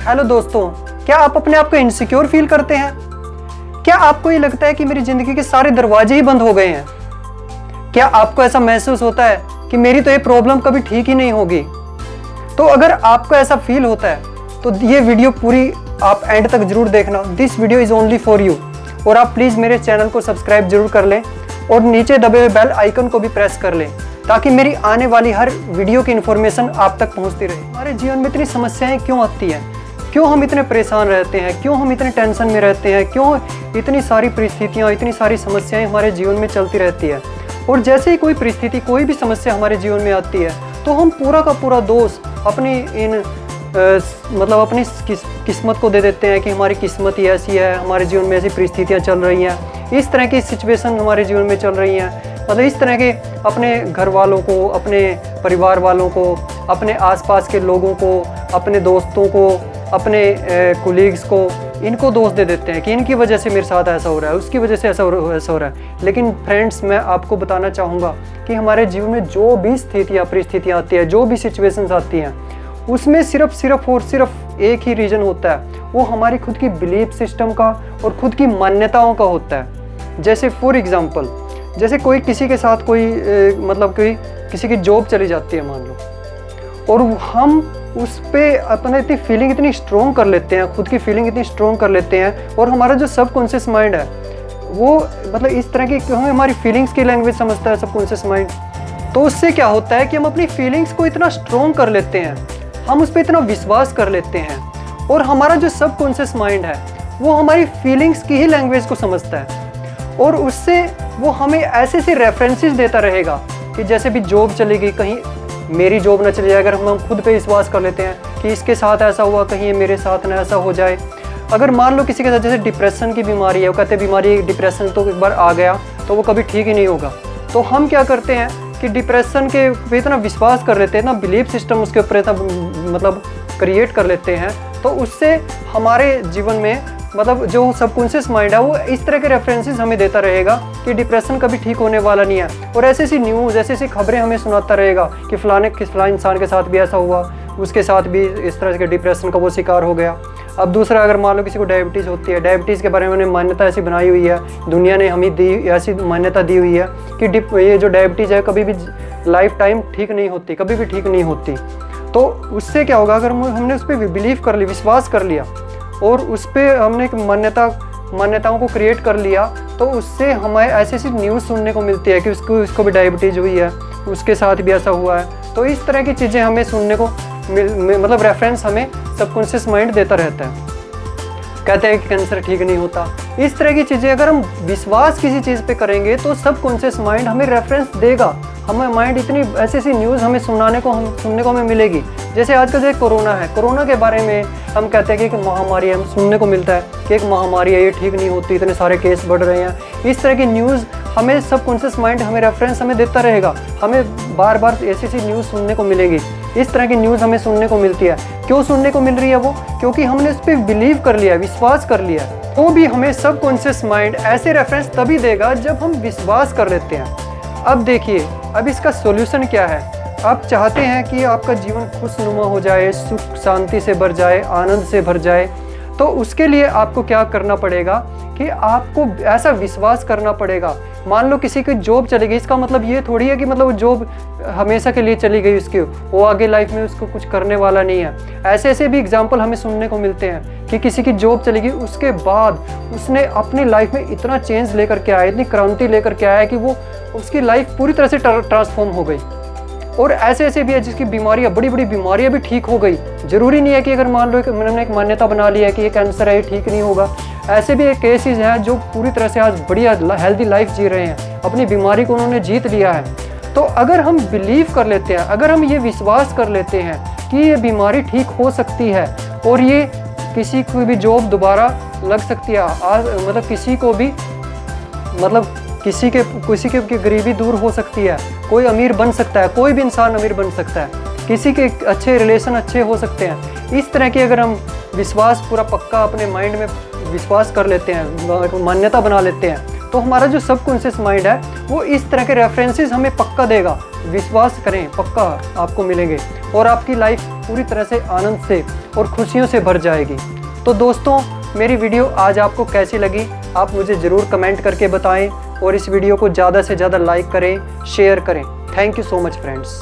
Hello दोस्तों, क्या आप अपने आप को इनसिक्योर फील करते हैं? क्या आपको ये लगता है कि मेरी जिंदगी के सारे दरवाजे ही बंद हो गए हैं? क्या आपको ऐसा महसूस होता है कि मेरी तो ये प्रॉब्लम कभी ठीक ही नहीं होगी? तो अगर आपको ऐसा फील होता है तो ये वीडियो पूरी आप एंड तक जरूर देखना। This video is only for you. और आप प्लीज़ मेरे चैनल को सब्सक्राइब जरूर कर लें और नीचे दबे हुए बेल आइकन को भी प्रेस कर लें ताकि मेरी आने वाली हर वीडियो की इन्फॉर्मेशन आप तक पहुंचती रहे। हमारे जीवन में इतनी समस्याएं क्यों आती हैं? क्यों हम इतने परेशान रहते हैं? क्यों हम इतने टेंशन में रहते हैं? क्यों इतनी सारी परिस्थितियां, इतनी सारी समस्याएं हमारे जीवन में चलती रहती है? और जैसे ही कोई परिस्थिति, कोई भी समस्या हमारे जीवन में आती है तो हम पूरा का पूरा दोष अपनी अपनी किस्मत को दे देते हैं कि हमारी किस्मत ही ऐसी है, हमारे जीवन में ऐसी परिस्थितियाँ चल रही हैं, इस तरह की सिचुएशन हमारे जीवन में चल रही हैं। इस तरह के अपने घर वालों को, अपने परिवार वालों को, अपने आसपास के लोगों को, अपने दोस्तों को, अपने कोलीग्स को, इनको दोष दे देते हैं कि इनकी वजह से मेरे साथ ऐसा हो रहा है, उसकी वजह से ऐसा हो रहा है। लेकिन फ्रेंड्स, मैं आपको बताना चाहूँगा कि हमारे जीवन में जो भी परिस्थितियाँ आती है, जो भी सिचुएशंस आती हैं, उसमें सिर्फ और सिर्फ एक ही रीज़न होता है, वो हमारी खुद की बिलीफ सिस्टम का और खुद की मान्यताओं का होता है। जैसे फॉर एग्जांपल, जैसे कोई किसी के साथ कोई किसी की जॉब चली जाती है मान लो, और हम उस पर अपने फीलिंग इतनी स्ट्रॉन्ग कर लेते हैं, खुद की फीलिंग इतनी स्ट्रॉन्ग कर लेते हैं, और हमारा जो सबकॉन्शियस माइंड है वो इस तरह की हमें हमारी फीलिंग्स की लैंग्वेज समझता है सबकॉन्शियस माइंड। तो उससे क्या होता है कि हम अपनी फीलिंग्स को इतना स्ट्रॉन्ग कर लेते हैं, हम उस पर इतना विश्वास कर लेते हैं, और हमारा जो सबकॉन्शियस माइंड है वो हमारी फीलिंग्स की ही लैंग्वेज को समझता है, और उससे वो हमें ऐसे रेफरेंसेस देता रहेगा कि जैसे भी जॉब चली गई, कहीं मेरी जॉब ना चली जाए, अगर हम खुद पे विश्वास कर लेते हैं कि इसके साथ ऐसा हुआ, कहीं मेरे साथ ना ऐसा हो जाए। अगर मान लो किसी के साथ जैसे डिप्रेशन की बीमारी है, वो कहते हैं बीमारी डिप्रेशन तो एक बार आ गया तो वो कभी ठीक ही नहीं होगा, तो हम क्या करते हैं कि डिप्रेशन के पे इतना विश्वास कर लेते हैं, इतना बिलीफ सिस्टम उसके ऊपर इतना क्रिएट कर लेते हैं, तो उससे हमारे जीवन में जो सबकॉन्शियस माइंड है वो इस तरह के रेफरेंसेस हमें देता रहेगा कि डिप्रेशन कभी ठीक होने वाला नहीं है, और ऐसी न्यूज़, ऐसी खबरें हमें सुनाता रहेगा कि फलाने इंसान के साथ भी ऐसा हुआ, उसके साथ भी इस तरह के डिप्रेशन का वो शिकार हो गया। अब दूसरा, अगर मान लो किसी को डायबिटीज़ होती है, डायबिटीज़ के बारे में उन्हें मान्यता ऐसी बनाई हुई है, दुनिया ने हमें ऐसी मान्यता दी हुई है कि ये जो डायबिटीज़ है कभी भी लाइफ टाइम ठीक नहीं होती, कभी भी ठीक नहीं होती। तो उससे क्या होगा, अगर हमने उस पर बिलीव कर लिया, विश्वास कर लिया, और उस पर हमने एक मान्यताओं को क्रिएट कर लिया, तो उससे हमें ऐसी न्यूज़ सुनने को मिलती है कि उसको भी डायबिटीज़ हुई है, उसके साथ भी ऐसा हुआ है। तो इस तरह की चीज़ें हमें सुनने को रेफरेंस हमें सबकॉन्शियस माइंड देता रहता है। कहते हैं कि कैंसर ठीक नहीं होता, इस तरह की चीज़ें अगर हम विश्वास किसी चीज़ पे करेंगे तो सबकॉन्शियस माइंड हमें रेफरेंस देगा, हमें माइंड इतनी ऐसी न्यूज़ हमें सुनने को हमें मिलेगी। जैसे आजकल जो कोरोना है, कोरोना के बारे में हम कहते हैं कि एक महामारी है, हम सुनने को मिलता है कि एक महामारी है, ये ठीक नहीं होती, इतने सारे केस बढ़ रहे हैं। इस तरह की न्यूज़ हमें सबकॉन्शियस माइंड हमें रेफरेंस हमें देता रहेगा, हमें बार बार ऐसी न्यूज़ सुनने को मिलेगी, इस तरह की न्यूज़ हमें सुनने को मिलती है। क्यों सुनने को मिल रही है वो? क्योंकि हमने उस पर बिलीव कर लिया, विश्वास कर लिया। तो भी हमें सबकॉन्शियस माइंड ऐसे रेफरेंस तभी देगा जब हम विश्वास कर लेते हैं। अब देखिए, अब इसका सॉल्यूशन क्या है? आप चाहते हैं कि आपका जीवन खुशनुमा हो जाए, सुख शांति से भर जाए, आनंद से भर जाए, तो उसके लिए आपको क्या करना पड़ेगा कि आपको ऐसा विश्वास करना पड़ेगा। मान लो किसी की जॉब चली गई, इसका मतलब ये थोड़ी है कि वो जॉब हमेशा के लिए चली गई उसकी, वो आगे लाइफ में उसको कुछ करने वाला नहीं है। ऐसे भी एग्जाम्पल हमें सुनने को मिलते हैं कि किसी की जॉब चली गई, उसके बाद उसने अपनी लाइफ में इतना चेंज लेकर के आया, इतनी क्रांति लेकर के आया कि वो उसकी लाइफ पूरी तरह से ट्रांसफॉर्म हो गई। और ऐसे भी है जिसकी बीमारियाँ, बड़ी बड़ी बीमारियाँ भी ठीक हो गई। जरूरी नहीं है कि अगर मान लो मैंने एक मान्यता बना ली है कि ये कैंसर है, ये ठीक नहीं होगा। ऐसे भी एक केसेस हैं जो पूरी तरह से आज बढ़िया हेल्दी लाइफ जी रहे हैं, अपनी बीमारी को उन्होंने जीत लिया है। तो अगर हम बिलीव कर लेते हैं, अगर हम ये विश्वास कर लेते हैं कि ये बीमारी ठीक हो सकती है, और ये किसी को भी जॉब दोबारा लग सकती है, किसी को भी किसी के गरीबी दूर हो सकती है, कोई अमीर बन सकता है, कोई भी इंसान अमीर बन सकता है, किसी के अच्छे रिलेशन अच्छे हो सकते हैं। इस तरह की अगर हम विश्वास पूरा पक्का अपने माइंड में विश्वास कर लेते हैं, मान्यता बना लेते हैं, तो हमारा जो सबकॉन्शियस माइंड है वो इस तरह के रेफरेंसेस हमें पक्का देगा, विश्वास करें, पक्का आपको मिलेंगे और आपकी लाइफ पूरी तरह से आनंद से और खुशियों से भर जाएगी। तो दोस्तों, मेरी वीडियो आज आपको कैसी लगी आप मुझे ज़रूर कमेंट करके बताएं और इस वीडियो को ज़्यादा से ज़्यादा लाइक करें, शेयर करें। Thank you so much friends.